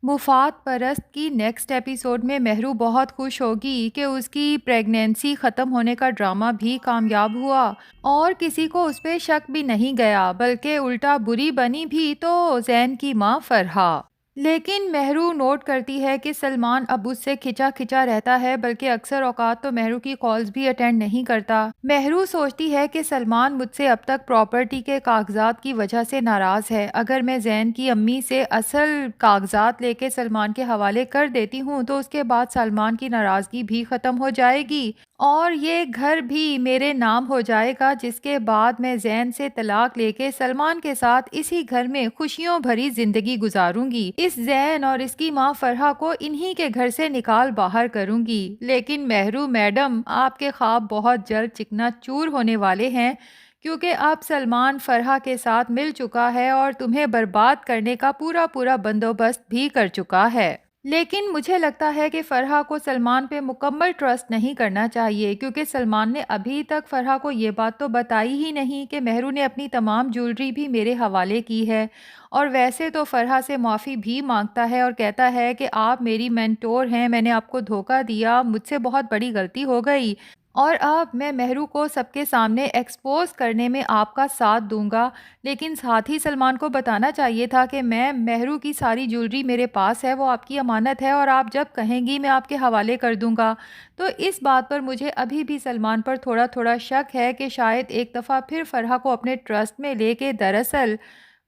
مفاد پرست کی نیکسٹ ایپیسوڈ میں مہرو بہت خوش ہوگی کہ اس کی پریگنینسی ختم ہونے کا ڈرامہ بھی کامیاب ہوا اور کسی کو اس پہ شک بھی نہیں گیا، بلکہ الٹا بری بنی بھی تو زین کی ماں فرحہ۔ لیکن مہرو نوٹ کرتی ہے کہ سلمان اب اس سے کھچا کھچا رہتا ہے، بلکہ اکثر اوقات تو مہرو کی کالز بھی اٹینڈ نہیں کرتا۔ مہرو سوچتی ہے کہ سلمان مجھ سے اب تک پراپرٹی کے کاغذات کی وجہ سے ناراض ہے۔ اگر میں زین کی امی سے اصل کاغذات لے کے سلمان کے حوالے کر دیتی ہوں تو اس کے بعد سلمان کی ناراضگی بھی ختم ہو جائے گی اور یہ گھر بھی میرے نام ہو جائے گا، جس کے بعد میں زین سے طلاق لے کے سلمان کے ساتھ اسی گھر میں خوشیوں بھری زندگی گزاروں گی۔ اس زین اور اس کی ماں فرحہ کو انہی کے گھر سے نکال باہر کروں گی۔ لیکن مہرو میڈم، آپ کے خواب بہت جلد چکنا چور ہونے والے ہیں، کیونکہ اب سلمان فرحہ کے ساتھ مل چکا ہے اور تمہیں برباد کرنے کا پورا بندوبست بھی کر چکا ہے۔ لیکن مجھے لگتا ہے کہ فرحہ کو سلمان پہ مکمل ٹرسٹ نہیں کرنا چاہیے، کیونکہ سلمان نے ابھی تک فرحہ کو یہ بات تو بتائی ہی نہیں کہ مہرو نے اپنی تمام جیولری بھی میرے حوالے کی ہے، اور ویسے تو فرحہ سے معافی بھی مانگتا ہے اور کہتا ہے کہ آپ میری مینٹور ہیں، میں نے آپ کو دھوکہ دیا، مجھ سے بہت بڑی غلطی ہو گئی اور اب میں مہرو کو سب کے سامنے ایکسپوز کرنے میں آپ کا ساتھ دوں گا۔ لیکن ساتھ ہی سلمان کو بتانا چاہیے تھا کہ میں مہرو کی ساری جیولری میرے پاس ہے، وہ آپ کی امانت ہے اور آپ جب کہیں گی میں آپ کے حوالے کر دوں گا۔ تو اس بات پر مجھے ابھی بھی سلمان پر تھوڑا شک ہے کہ شاید ایک دفعہ پھر فرحہ کو اپنے ٹرسٹ میں لے کے دراصل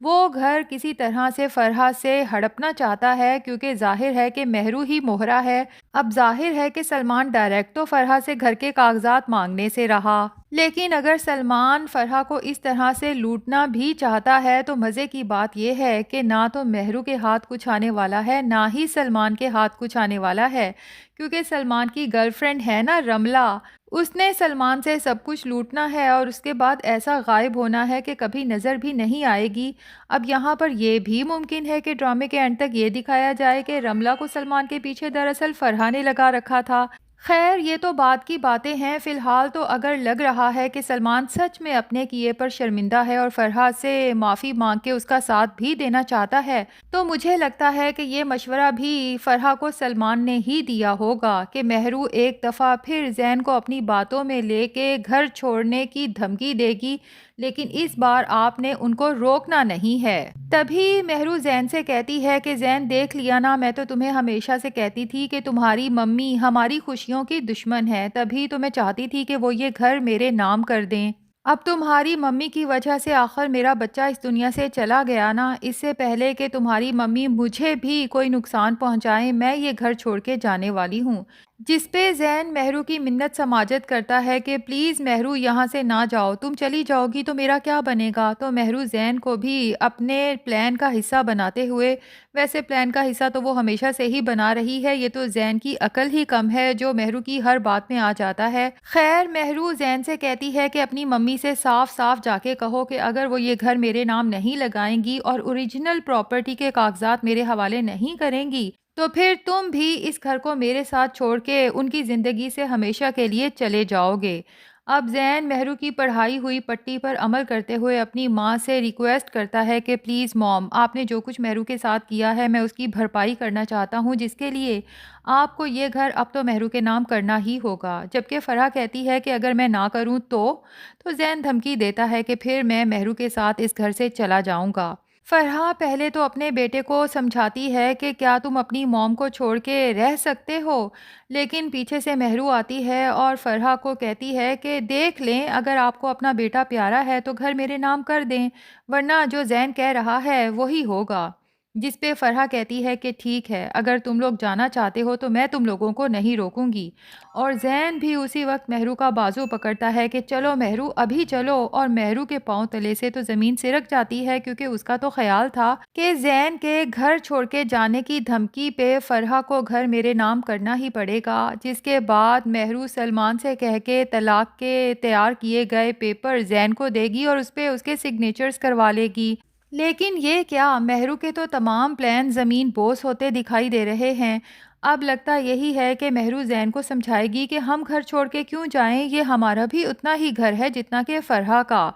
وہ گھر کسی طرح سے فرحہ سے ہڑپنا چاہتا ہے، کیونکہ ظاہر ہے کہ مہرو ہی مہرا ہے۔ اب ظاہر ہے کہ سلمان ڈائریکٹ تو فرحہ سے گھر کے کاغذات مانگنے سے رہا، لیکن اگر سلمان فرحہ کو اس طرح سے لوٹنا بھی چاہتا ہے تو مزے کی بات یہ ہے کہ نہ تو مہرو کے ہاتھ کچھ آنے والا ہے، نہ ہی سلمان کے ہاتھ کچھ آنے والا ہے، کیونکہ سلمان کی گرل فرینڈ ہے نا رملہ، اس نے سلمان سے سب کچھ لوٹنا ہے اور اس کے بعد ایسا غائب ہونا ہے کہ کبھی نظر بھی نہیں آئے گی۔ اب یہاں پر یہ بھی ممکن ہے کہ ڈرامے کے اینڈ تک یہ دکھایا جائے کہ رملہ کو سلمان کے پیچھے دراصل فرحہ نے لگا رکھا تھا۔ خیر یہ تو بعد کی باتیں ہیں، فی الحال تو اگر لگ رہا ہے کہ سلمان سچ میں اپنے کیے پر شرمندہ ہے اور فرحہ سے معافی مانگ کے اس کا ساتھ بھی دینا چاہتا ہے، تو مجھے لگتا ہے کہ یہ مشورہ بھی فرحہ کو سلمان نے ہی دیا ہوگا کہ مہرو ایک دفعہ پھر زین کو اپنی باتوں میں لے کے گھر چھوڑنے کی دھمکی دے گی، لیکن اس بار آپ نے ان کو روکنا نہیں ہے۔ تبھی مہرو زین سے کہتی ہے کہ زین دیکھ لیا نا، میں تو تمہیں ہمیشہ سے کہتی تھی کہ تمہاری ممی ہماری خوشیوں کی دشمن ہے، تبھی تو میں چاہتی تھی کہ وہ یہ گھر میرے نام کر دیں۔ اب تمہاری ممی کی وجہ سے آخر میرا بچہ اس دنیا سے چلا گیا نا، اس سے پہلے کہ تمہاری ممی مجھے بھی کوئی نقصان پہنچائیں میں یہ گھر چھوڑ کے جانے والی ہوں۔ جس پہ زین مہرو کی منت سماجت کرتا ہے کہ پلیز مہرو یہاں سے نہ جاؤ، تم چلی جاؤ گی تو میرا کیا بنے گا؟ تو مہرو زین کو بھی اپنے پلان کا حصہ بناتے ہوئے، ویسے پلان کا حصہ تو وہ ہمیشہ سے ہی بنا رہی ہے، یہ تو زین کی عقل ہی کم ہے جو مہرو کی ہر بات میں آ جاتا ہے۔ خیر مہرو زین سے کہتی ہے کہ اپنی ممی سے صاف صاف جا کے کہو کہ اگر وہ یہ گھر میرے نام نہیں لگائیں گی اور اوریجنل پراپرٹی کے کاغذات میرے حوالے نہیں کریں گی تو پھر تم بھی اس گھر کو میرے ساتھ چھوڑ کے ان کی زندگی سے ہمیشہ کے لیے چلے جاؤ گے۔ اب زین مہرو کی پڑھائی ہوئی پٹی پر عمل کرتے ہوئے اپنی ماں سے ریکویسٹ کرتا ہے کہ پلیز موم، آپ نے جو کچھ مہرو کے ساتھ کیا ہے میں اس کی بھرپائی کرنا چاہتا ہوں، جس کے لیے آپ کو یہ گھر اب تو مہرو کے نام کرنا ہی ہوگا۔ جبکہ فرحہ کہتی ہے کہ اگر میں نہ کروں تو زین دھمکی دیتا ہے کہ پھر میں مہرو کے ساتھ اس گھر سے چلا جاؤں گا۔ فرحہ پہلے تو اپنے بیٹے کو سمجھاتی ہے کہ کیا تم اپنی موم کو چھوڑ کے رہ سکتے ہو، لیکن پیچھے سے مہرو آتی ہے اور فرحہ کو کہتی ہے کہ دیکھ لیں اگر آپ کو اپنا بیٹا پیارا ہے تو گھر میرے نام کر دیں، ورنہ جو زین کہہ رہا ہے وہی ہوگا۔ جس پہ فرحہ کہتی ہے کہ ٹھیک ہے، اگر تم لوگ جانا چاہتے ہو تو میں تم لوگوں کو نہیں روکوں گی، اور زین بھی اسی وقت مہرو کا بازو پکڑتا ہے کہ چلو مہرو ابھی چلو، اور مہرو کے پاؤں تلے سے تو زمین سرک جاتی ہے، کیونکہ اس کا تو خیال تھا کہ زین کے گھر چھوڑ کے جانے کی دھمکی پہ فرحہ کو گھر میرے نام کرنا ہی پڑے گا، جس کے بعد مہرو سلمان سے کہہ کے طلاق کے تیار کیے گئے پیپر زین کو دے گی اور اس پہ اس کے سگنیچرز کروا لے گی۔ لیکن یہ کیا، مہرو کے تو تمام پلان زمین بوس ہوتے دکھائی دے رہے ہیں۔ اب لگتا یہی ہے کہ مہرو زین کو سمجھائے گی کہ ہم گھر چھوڑ کے کیوں جائیں، یہ ہمارا بھی اتنا ہی گھر ہے جتنا کہ فرحہ کا،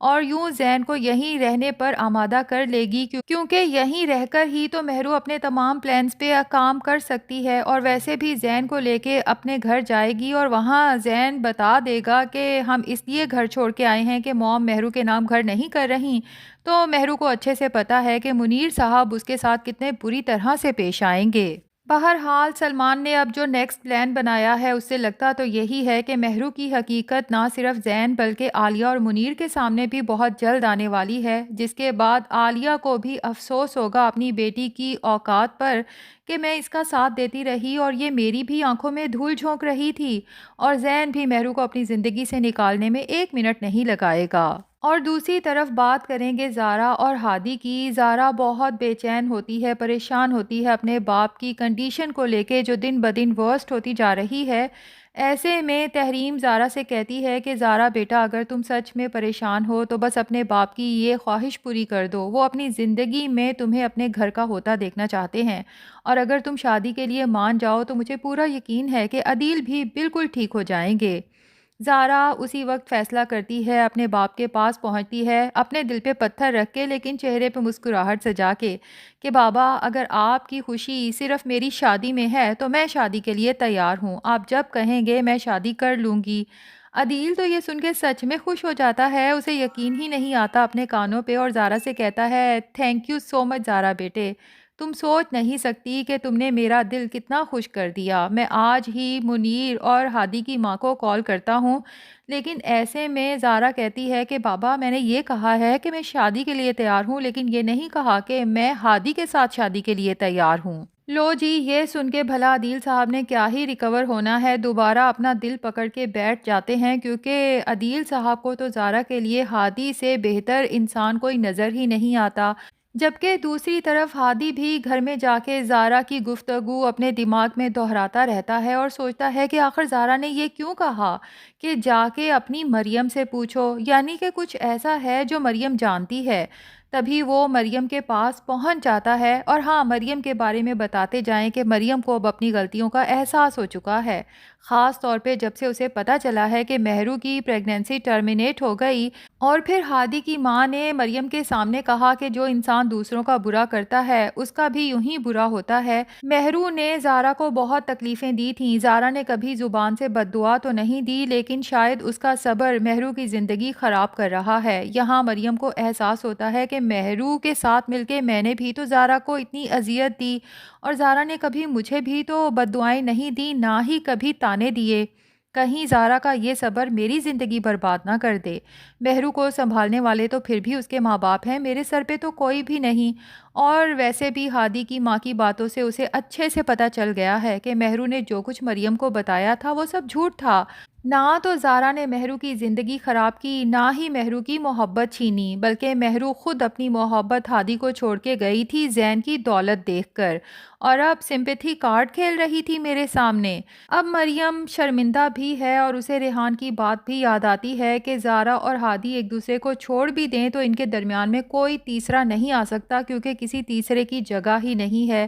اور یوں زین کو یہیں رہنے پر آمادہ کر لے گی، کیونکہ یہیں رہ کر ہی تو مہرو اپنے تمام پلانز پہ کام کر سکتی ہے۔ اور ویسے بھی زین کو لے کے اپنے گھر جائے گی اور وہاں زین بتا دے گا کہ ہم اس لیے گھر چھوڑ کے آئے ہیں کہ موم مہرو کے نام گھر نہیں کر رہی، تو مہرو کو اچھے سے پتا ہے کہ منیر صاحب اس کے ساتھ کتنے بری طرح سے پیش آئیں گے۔ بہرحال سلمان نے اب جو نیکسٹ پلان بنایا ہے اس سے لگتا تو یہی ہے کہ مہرو کی حقیقت نہ صرف زین بلکہ عالیہ اور منیر کے سامنے بھی بہت جلد آنے والی ہے، جس کے بعد عالیہ کو بھی افسوس ہوگا اپنی بیٹی کی اوقات پر کہ میں اس کا ساتھ دیتی رہی اور یہ میری بھی آنکھوں میں دھول جھونک رہی تھی، اور زین بھی مہرو کو اپنی زندگی سے نکالنے میں 1 منٹ نہیں لگائے گا۔ اور دوسری طرف بات کریں گے زارا اور ہادی کی۔ زارا بہت بے چین ہوتی ہے، پریشان ہوتی ہے اپنے باپ کی کنڈیشن کو لے کے جو دن بدن ورسٹ ہوتی جا رہی ہے۔ ایسے میں تحریم زارا سے کہتی ہے کہ زارا بیٹا، اگر تم سچ میں پریشان ہو تو بس اپنے باپ کی یہ خواہش پوری کر دو، وہ اپنی زندگی میں تمہیں اپنے گھر کا ہوتا دیکھنا چاہتے ہیں، اور اگر تم شادی کے لیے مان جاؤ تو مجھے پورا یقین ہے کہ عدیل بھی بالکل ٹھیک ہو جائیں گے۔ زارا اسی وقت فیصلہ کرتی ہے، اپنے باپ کے پاس پہنچتی ہے، اپنے دل پہ پتھر رکھ کے لیکن چہرے پہ مسکراہٹ سجا کے، کہ بابا اگر آپ کی خوشی صرف میری شادی میں ہے تو میں شادی کے لیے تیار ہوں، آپ جب کہیں گے میں شادی کر لوں گی۔ عدیل تو یہ سن کے سچ میں خوش ہو جاتا ہے، اسے یقین ہی نہیں آتا اپنے کانوں پہ، اور زارا سے کہتا ہے تھینک یو سو مچ زارا بیٹے، تم سوچ نہیں سکتی کہ تم نے میرا دل کتنا خوش کر دیا۔ میں آج ہی منیر اور ہادی کی ماں کو کال کرتا ہوں۔ لیکن ایسے میں زارا کہتی ہے کہ بابا میں نے یہ کہا ہے کہ میں شادی کے لیے تیار ہوں، لیکن یہ نہیں کہا کہ میں ہادی کے ساتھ شادی کے لیے تیار ہوں۔ لو جی، یہ سن کے بھلا عدیل صاحب نے کیا ہی ریکور ہونا ہے، دوبارہ اپنا دل پکڑ کے بیٹھ جاتے ہیں، کیونکہ عدیل صاحب کو تو زارا کے لیے ہادی سے بہتر انسان کوئی نظر ہی نہیں آتا۔ جبکہ دوسری طرف ہادی بھی گھر میں جا کے زارا کی گفتگو اپنے دماغ میں دہراتا رہتا ہے اور سوچتا ہے کہ آخر زارا نے یہ کیوں کہا کہ جا کے اپنی مریم سے پوچھو، یعنی کہ کچھ ایسا ہے جو مریم جانتی ہے۔ تبھی وہ مریم کے پاس پہنچ جاتا ہے، اور ہاں، مریم کے بارے میں بتاتے جائیں کہ مریم کو اب اپنی غلطیوں کا احساس ہو چکا ہے، خاص طور پہ جب سے اسے پتہ چلا ہے کہ مہرو کی پریگننسی ٹرمینیٹ ہو گئی، اور پھر ہادی کی ماں نے مریم کے سامنے کہا کہ جو انسان دوسروں کا برا کرتا ہے اس کا بھی یوں ہی برا ہوتا ہے۔ مہرو نے زارا کو بہت تکلیفیں دی تھیں، زارا نے کبھی زبان سے بد دعا تو نہیں دی، لیکن شاید اس کا صبر مہرو کی زندگی خراب کر رہا ہے۔ یہاں مریم کو احساس ہوتا ہے کہ مہرو کے ساتھ مل کے میں نے بھی تو زارا کو اتنی اذیت دی، اور زارا نے کبھی مجھے بھی تو بد دعائیں نہیں دی، نہ ہی کبھی تانے دیے، کہیں زارا کا یہ صبر میری زندگی برباد نہ کر دے۔ مہرو کو سنبھالنے والے تو پھر بھی اس کے ماں باپ ہیں، میرے سر پہ تو کوئی بھی نہیں۔ اور ویسے بھی ہادی کی ماں کی باتوں سے اسے اچھے سے پتہ چل گیا ہے کہ مہرو نے جو کچھ مریم کو بتایا تھا وہ سب جھوٹ تھا، نہ تو زارا نے مہرو کی زندگی خراب کی، نہ ہی مہرو کی محبت چھینی، بلکہ مہرو خود اپنی محبت ہادی کو چھوڑ کے گئی تھی زین کی دولت دیکھ کر، اور اب سمپیتھی کارڈ کھیل رہی تھی میرے سامنے۔ اب مریم شرمندہ بھی ہے، اور اسے ریحان کی بات بھی یاد آتی ہے کہ زارا اور ہادی ایک دوسرے کو چھوڑ بھی دیں تو ان کے درمیان میں کوئی تیسرا نہیں آ سکتا، کیونکہ کسی تیسرے کی جگہ ہی نہیں ہے۔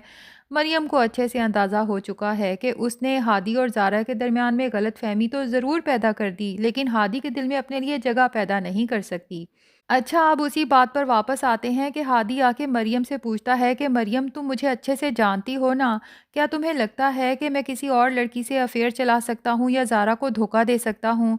مریم کو اچھے سے اندازہ ہو چکا ہے کہ اس نے ہادی اور زارا کے درمیان میں غلط فہمی تو ضرور پیدا کر دی، لیکن ہادی کے دل میں اپنے لیے جگہ پیدا نہیں کر سکتی۔ اچھا، اب اسی بات پر واپس آتے ہیں کہ ہادی آ کے مریم سے پوچھتا ہے کہ مریم، تم مجھے اچھے سے جانتی ہو نا، کیا تمہیں لگتا ہے کہ میں کسی اور لڑکی سے افیئر چلا سکتا ہوں یا زارا کو دھوکہ دے سکتا ہوں؟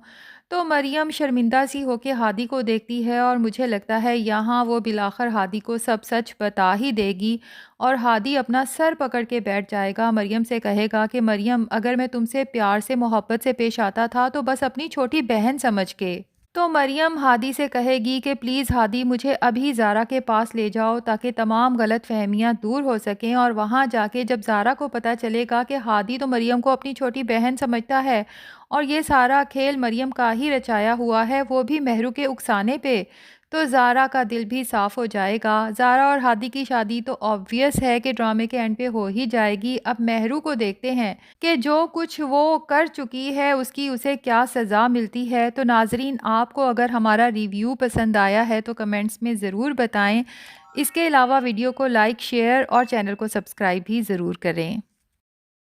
تو مریم شرمندہ سی ہو کے ہادی کو دیکھتی ہے، اور مجھے لگتا ہے یہاں وہ بالآخر ہادی کو سب سچ بتا ہی دے گی، اور ہادی اپنا سر پکڑ کے بیٹھ جائے گا، مریم سے کہے گا کہ مریم، اگر میں تم سے پیار سے محبت سے پیش آتا تھا تو بس اپنی چھوٹی بہن سمجھ کے۔ تو مریم ہادی سے کہے گی کہ پلیز ہادی، مجھے ابھی زارا کے پاس لے جاؤ تاکہ تمام غلط فہمیاں دور ہو سکیں، اور وہاں جا کے جب زارا کو پتہ چلے گا کہ ہادی تو مریم کو اپنی چھوٹی بہن سمجھتا ہے اور یہ سارا کھیل مریم کا ہی رچایا ہوا ہے، وہ بھی مہرو کے اکسانے پہ، تو زارا کا دل بھی صاف ہو جائے گا۔ زارا اور ہادی کی شادی تو آبویس ہے کہ ڈرامے کے اینڈ پہ ہو ہی جائے گی۔ اب مہرو کو دیکھتے ہیں کہ جو کچھ وہ کر چکی ہے اس کی اسے کیا سزا ملتی ہے۔ تو ناظرین، آپ کو اگر ہمارا ریویو پسند آیا ہے تو کمنٹس میں ضرور بتائیں۔ اس کے علاوہ ویڈیو کو لائک، شیئر اور چینل کو سبسکرائب بھی ضرور کریں۔